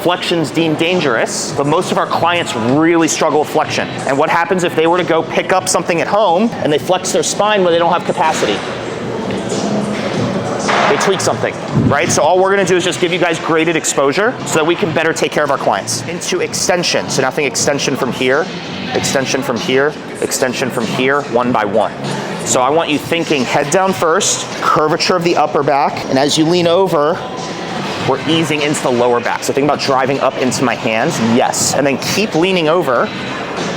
flexion's deemed dangerous, but most of our clients really struggle with flexion. And what happens if they were to go pick up something at home and they flex their spine when they don't have capacity? They tweak something, right? So all we're gonna do is just give you guys graded exposure so that we can better take care of our clients. Into extension, so now think extension from here, extension from here, extension from here, one by one. So I want you thinking head down first, curvature of the upper back, and as you lean over, we're easing into the lower back. So think about driving up into my hands, yes. And then keep leaning over,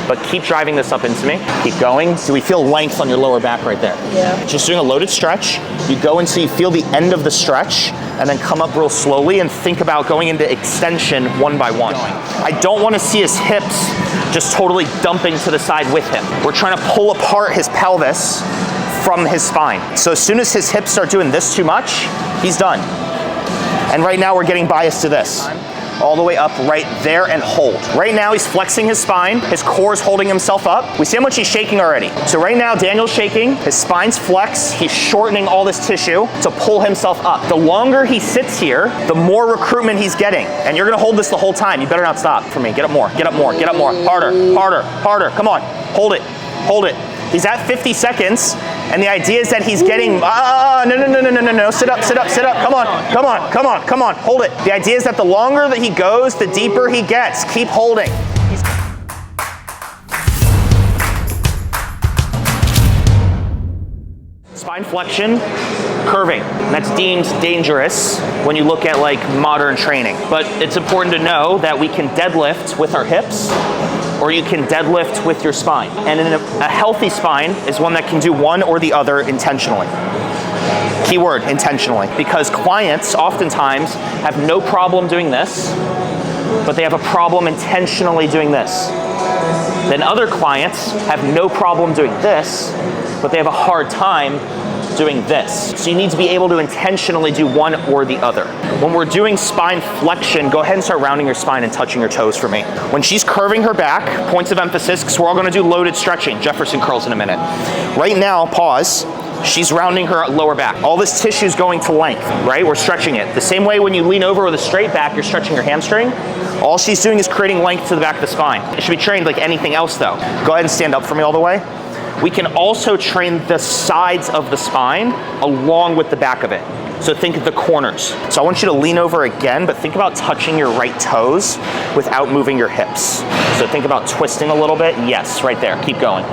but keep driving this up into me. Keep going. Do we feel length on your lower back right there? Yeah. Just doing a loaded stretch. You go until you feel the end of the stretch, and then come up real slowly and think about going into extension one by one. I don't want to see his hips just totally dumping to the side with him. We're trying to pull apart his pelvis from his spine. So as soon as his hips start doing this too much, he's done. And right now we're getting biased to this. All the way up right there and hold. Right now he's flexing his spine, his core is holding himself up. We see how much he's shaking already. So right now Daniel's shaking, his spine's flexed, he's shortening all this tissue to pull himself up. The longer he sits here, the more recruitment he's getting. And you're gonna hold this the whole time. You better not stop for me. Get up more, get up more, get up more. Harder, harder, harder. Come on, hold it, hold it. He's at 50 seconds, and the idea is that he's getting, no, sit up, sit up, sit up, come on, come on, come on, come on, hold it. The idea is that the longer that he goes, the deeper he gets. Keep holding. Spine flexion, curving. That's deemed dangerous when you look at like modern training. But it's important to know that we can deadlift with our hips, or you can deadlift with your spine. And a healthy spine is one that can do one or the other intentionally. Keyword, intentionally. Because clients oftentimes have no problem doing this, but they have a problem intentionally doing this. Then other clients have no problem doing this, but they have a hard time doing this. So you need to be able to intentionally do one or the other. When we're doing spine flexion, go ahead and start rounding your spine and touching your toes for me. When she's curving her back, points of emphasis, because we're all gonna do loaded stretching, Jefferson curls in a minute. Right now, pause, she's rounding her lower back. All this tissue is going to length, right? We're stretching it. The same way when you lean over with a straight back, you're stretching your hamstring. All she's doing is creating length to the back of the spine. It should be trained like anything else though. Go ahead and stand up for me all the way. We can also train the sides of the spine along with the back of it. So think of the corners. So I want you to lean over again, but think about touching your right toes without moving your hips. So think about twisting a little bit. Yes, right there, keep going.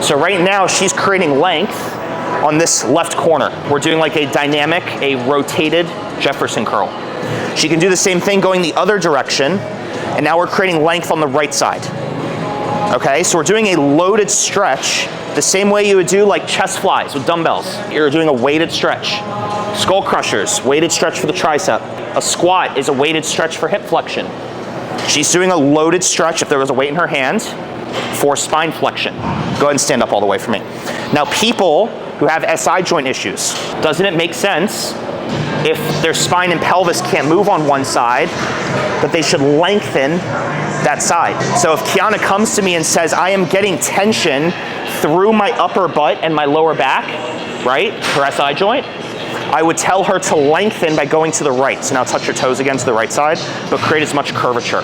So right now she's creating length on this left corner. We're doing like a dynamic, a rotated Jefferson curl. She can do the same thing going the other direction, and now we're creating length on the right side. Okay, so we're doing a loaded stretch the same way you would do like chest flies with dumbbells. You're doing a weighted stretch. Skull crushers, weighted stretch for the tricep. A squat is a weighted stretch for hip flexion. She's doing a loaded stretch, if there was a weight in her hand, for spine flexion. Go ahead and stand up all the way for me. Now people who have SI joint issues, doesn't it make sense if their spine and pelvis can't move on one side, that they should lengthen that side? So if Kiana comes to me and says, I am getting tension through my upper butt and my lower back, right, her SI joint, I would tell her to lengthen by going to the right. So now touch your toes again to the right side, but create as much curvature.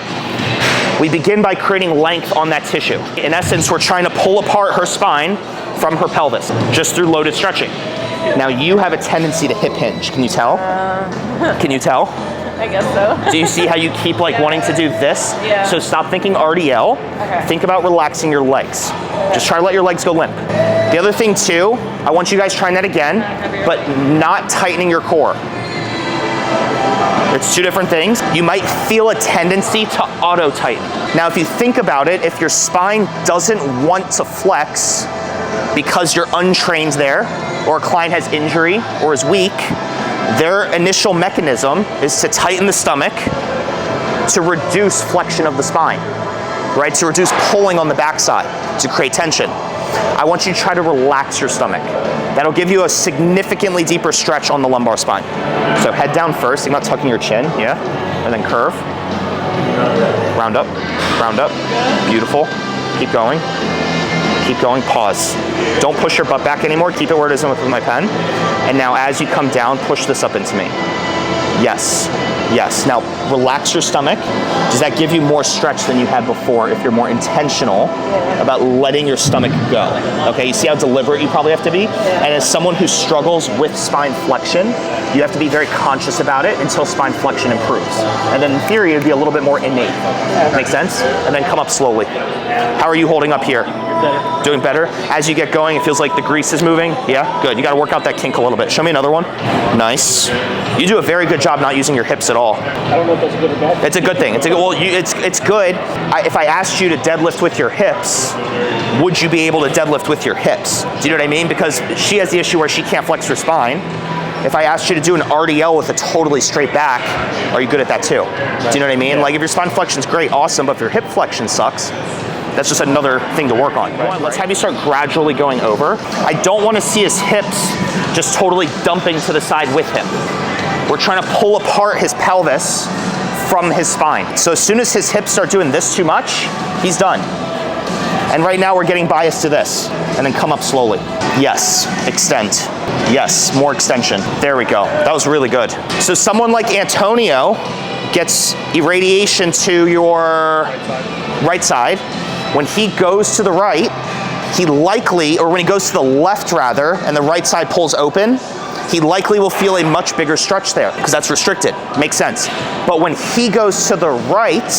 We begin by creating length on that tissue. In essence, we're trying to pull apart her spine from her pelvis, just through loaded stretching. Now you have a tendency to hip hinge. Can you tell? Can you tell? I guess so. Do you see how you keep like wanting to do this? Yeah. So stop thinking RDL. Okay. Think about relaxing your legs. Okay. Just try to let your legs go limp. The other thing too, I want you guys trying that again, but not tightening your core. It's two different things. You might feel a tendency to auto-tighten. Now if you think about it, if your spine doesn't want to flex because you're untrained there, or a client has injury or is weak, their initial mechanism is to tighten the stomach to reduce flexion of the spine, right? To reduce pulling on the backside, to create tension. I want you to try to relax your stomach. That'll give you a significantly deeper stretch on the lumbar spine. So head down first, think about tucking your chin, yeah? And then curve. Round up, beautiful. Keep going. Keep going, pause. Don't push your butt back anymore, keep it where it is with my pen. And now as you come down, push this up into me. Yes, Yes. Now, relax your stomach. Does that give you more stretch than you had before if you're more intentional about letting your stomach go? Okay, you see how deliberate you probably have to be? And as someone who struggles with spine flexion, you have to be very conscious about it until spine flexion improves. And then in theory, it'd be a little bit more innate. Make sense? And then come up slowly. How are you holding up here? Better. Doing better? As you get going, it feels like the grease is moving? Yeah? Good. You gotta work out that kink a little bit. Show me another one. Nice. You do a very good job not using your hips at all. I don't know if that's good or bad. It's a good thing. It's good. If I asked you to deadlift with your hips, would you be able to deadlift with your hips? Do you know what I mean? Because she has the issue where she can't flex her spine. If I asked you to do an RDL with a totally straight back, are you good at that too? Do you know what I mean? Like if your spine flexion's great, awesome, but if your hip flexion sucks, that's just another thing to work on. Let's have you start gradually going over. I don't want to see his hips just totally dumping to the side with him. We're trying to pull apart his pelvis from his spine. So as soon as his hips start doing this too much, he's done. And right now we're getting biased to this. And then come up slowly. Yes, extend. Yes, more extension. There we go. That was really good. So someone like Antonio gets irradiation to your right side. When he goes to the right, he likely, or when he goes to the left rather, and the right side pulls open, he likely will feel a much bigger stretch there because that's restricted. Makes sense. But when he goes to the right,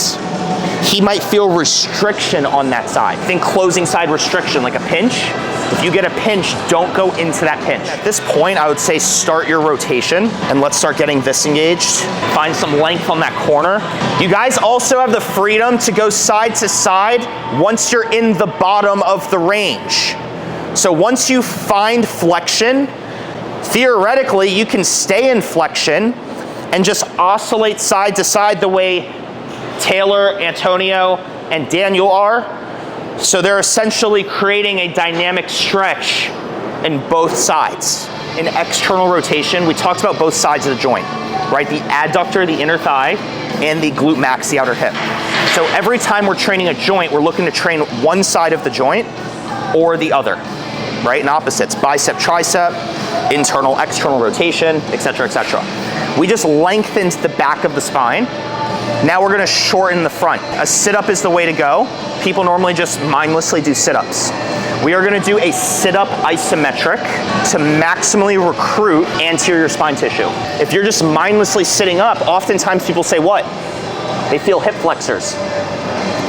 he might feel restriction on that side. Think closing side restriction, like a pinch. If you get a pinch, don't go into that pinch. At this point, I would say start your rotation and let's start getting this engaged. Find some length on that corner. You guys also have the freedom to go side to side once you're in the bottom of the range. So once you find flexion, theoretically, you can stay in flexion and just oscillate side to side the way Taylor, Antonio, and Daniel are. So they're essentially creating a dynamic stretch in both sides. In external rotation, we talked about both sides of the joint, right? The adductor, the inner thigh, and the glute max, the outer hip. So every time we're training a joint, we're looking to train one side of the joint or the other, right? And opposites, bicep, tricep, internal, external rotation, etc., etc. We just lengthened the back of the spine. Now we're gonna shorten the front. A sit-up is the way to go. People normally just mindlessly do sit-ups. We are gonna do a sit-up isometric to maximally recruit anterior spine tissue. If you're just mindlessly sitting up, oftentimes people say what? They feel hip flexors,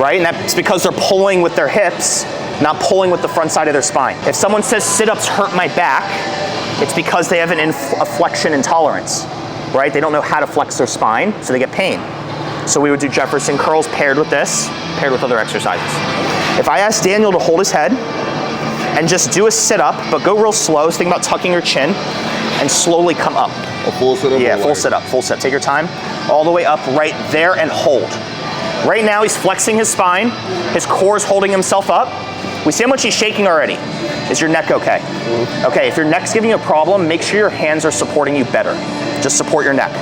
right? And that's because they're pulling with their hips, not pulling with the front side of their spine. If someone says sit-ups hurt my back, it's because they have a flexion intolerance, right? They don't know how to flex their spine, so they get pain. So we would do Jefferson curls paired with this, paired with other exercises. If I ask Daniel to hold his head and just do a sit-up, but go real slow, so think about tucking your chin and slowly come up. A full sit-up? Yeah, full sit-up, full sit. Take your time, all the way up right there and hold. Right now he's flexing his spine, his core is holding himself up. We see how much he's shaking already. Is your neck okay? Okay, if your neck's giving you a problem, make sure your hands are supporting you better. Just support your neck.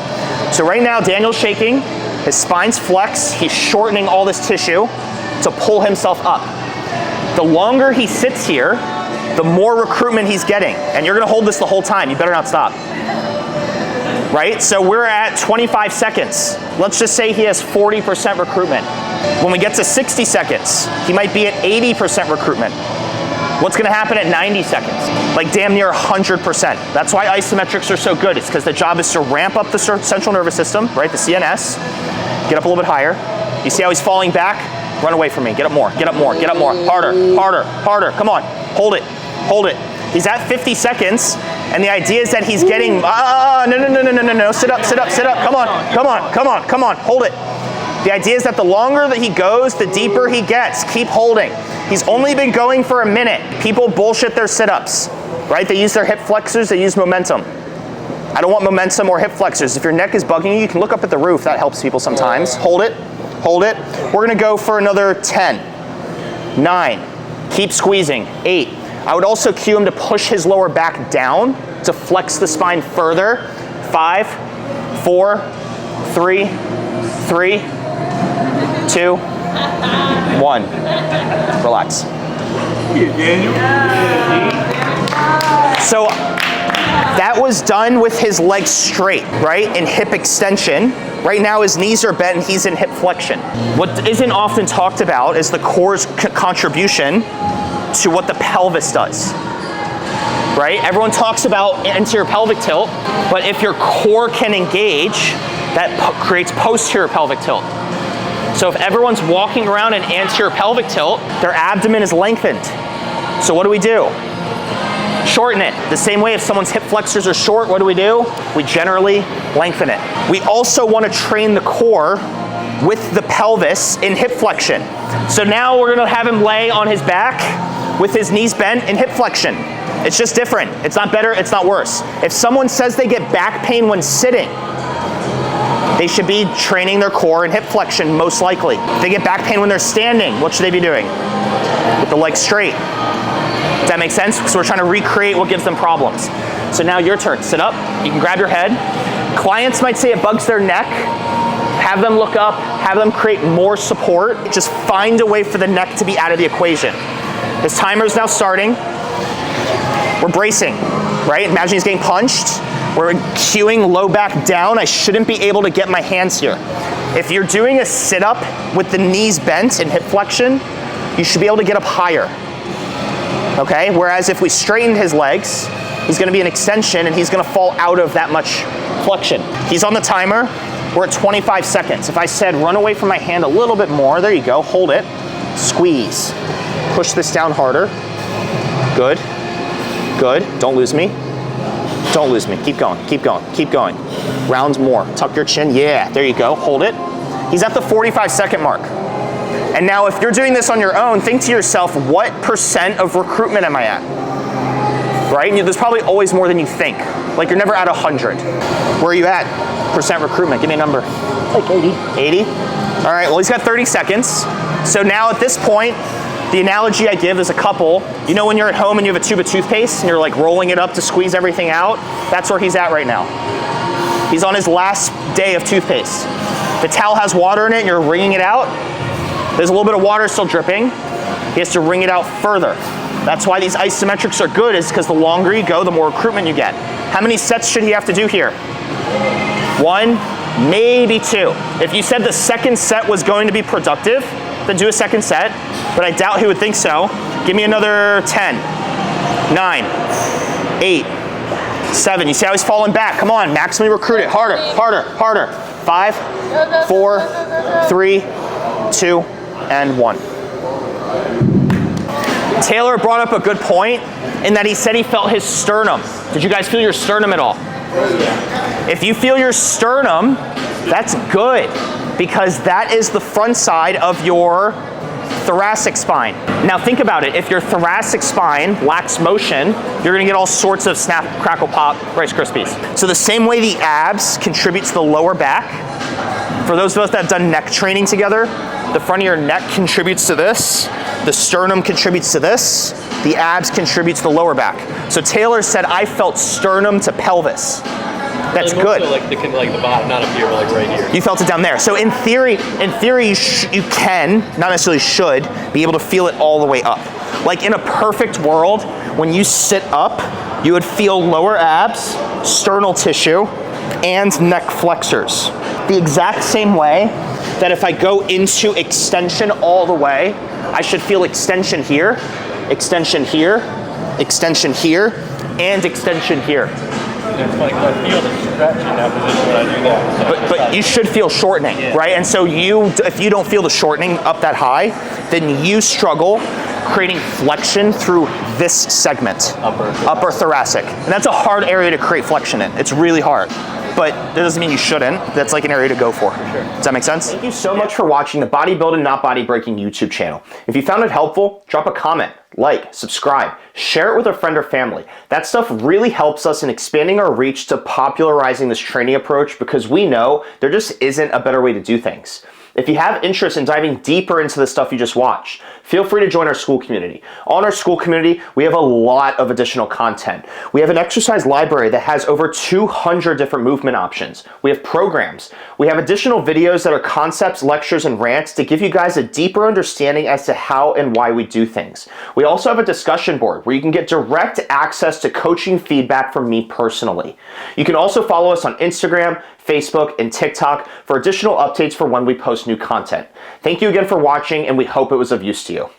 So right now Daniel's shaking, his spine's flexed, he's shortening all this tissue to pull himself up. The longer he sits here, the more recruitment he's getting. And you're gonna hold this the whole time, you better not stop. Right, so we're at 25 seconds. Let's just say he has 40% recruitment. When we get to 60 seconds, he might be at 80% recruitment. What's gonna happen at 90 seconds? Like damn near 100%. That's why isometrics are so good. It's because the job is to ramp up the central nervous system, right, the CNS, get up a little bit higher. You see how he's falling back? Run away from me, get up more, get up more, get up more. Harder, harder, harder, come on, hold it, hold it. He's at 50 seconds, and the idea is that he's getting, no, sit up, sit up, sit up, come on, come on, come on, come on, hold it. The idea is that the longer that he goes, the deeper he gets. Keep holding. He's only been going for a minute. People bullshit their sit-ups, right? They use their hip flexors, they use momentum. I don't want momentum or hip flexors. If your neck is bugging you, you can look up at the roof. That helps people sometimes. Hold it, hold it. We're gonna go for another 10, 9, keep squeezing, 8. I would also cue him to push his lower back down to flex the spine further. 5, 4, 3, 2, 1. Relax. So that was done with his legs straight, right? In hip extension. Right now his knees are bent and he's in hip flexion. What isn't often talked about is the core's contribution to what the pelvis does. Right? Everyone talks about anterior pelvic tilt, but if your core can engage, that creates posterior pelvic tilt. So if everyone's walking around in anterior pelvic tilt, their abdomen is lengthened. So what do? Shorten it. The same way if someone's hip flexors are short, what do? We generally lengthen it. We also want to train the core with the pelvis in hip flexion. So now we're going to have him lay on his back with his knees bent in hip flexion. It's just different. It's not better, it's not worse. If someone says they get back pain when sitting, they should be training their core in hip flexion, most likely. If they get back pain when they're standing, what should they be doing? With the legs straight. Does that make sense? So we're trying to recreate what gives them problems. So now your turn. Sit up. You can grab your head. Clients might say it bugs their neck. Have them look up. Have them create more support. Just find a way for the neck to be out of the equation. This timer is now starting. We're bracing, right? Imagine he's getting punched. We're cueing low back down. I shouldn't be able to get my hands here. If you're doing a sit-up with the knees bent in hip flexion, you should be able to get up higher, okay? Whereas if we straightened his legs, he's gonna be an extension and he's gonna fall out of that much flexion. He's on the timer. We're at 25 seconds. If I said run away from my hand a little bit more, there you go, hold it, squeeze. Push this down harder. Good. Good. Don't lose me. Don't lose me. Keep going. Keep going. Keep going. Rounds more. Tuck your chin. Yeah. There you go. Hold it. He's at the 45-second mark. And now if you're doing this on your own, think to yourself, what % of recruitment am I at? Right? There's probably always more than you think. Like you're never at 100. Where are you at? % recruitment. Give me a number. Like 80. 80? All right. Well, he's got 30 seconds. So now at this point, the analogy I give is a couple. You know when you're at home and you have a tube of toothpaste and you're like rolling it up to squeeze everything out? That's where he's at right now. He's on his last day of toothpaste. The towel has water in it and you're wringing it out. There's a little bit of water still dripping. He has to wring it out further. That's why these isometrics are good, is because the longer you go, the more recruitment you get. How many sets should he have to do here? 1, maybe 2. If you said the second set was going to be productive, then do a second set, but I doubt he would think so. Give me another 10, 9, 8, 7. You see how he's falling back? Come on, maximally recruit it. Harder, harder, harder. 5, 4, 3, 2, and 1. Taylor brought up a good point in that he said he felt his sternum. Did you guys feel your sternum at all? If you feel your sternum, that's good, because that is the front side of your thoracic spine. Now think about it. If your thoracic spine lacks motion, you're gonna get all sorts of snap, crackle, pop, Rice Krispies. So the same way the abs contribute to the lower back, for those of us that have done neck training together, the front of your neck contributes to this, the sternum contributes to this, the abs contribute to the lower back. So Taylor said, I felt sternum to pelvis. That's good. Like the bottom, not up here, but like right here. You felt it down there. So in theory, you can, not necessarily should, be able to feel it all the way up. Like in a perfect world, when you sit up, you would feel lower abs, sternal tissue, and neck flexors. The exact same way that if I go into extension all the way, I should feel extension here, extension here, extension here, and extension here. It's like I feel the stretch in that position when I do that. So but you should feel shortening, yeah. Right? And so if you don't feel the shortening up that high, then you struggle creating flexion through this segment, upper thoracic. And that's a hard area to create flexion in. It's really hard. But that doesn't mean you shouldn't. That's like an area to go for. Sure. Does that make sense? Thank you so much for watching the Bodybuilding Not Body Breaking YouTube channel. If you found it helpful, drop a comment, like, subscribe, share it with a friend or family. That stuff really helps us in expanding our reach to popularizing this training approach, because we know there just isn't a better way to do things. If you have interest in diving deeper into the stuff you just watched, feel free to join our school community. On our school community, we have a lot of additional content. We have an exercise library that has over 200 different movement options. We have programs. We have additional videos that are concepts, lectures, and rants to give you guys a deeper understanding as to how and why we do things. We also have a discussion board where you can get direct access to coaching feedback from me personally. You can also follow us on Instagram, Facebook, and TikTok for additional updates for when we post new content. Thank you again for watching, and we hope it was of use to you.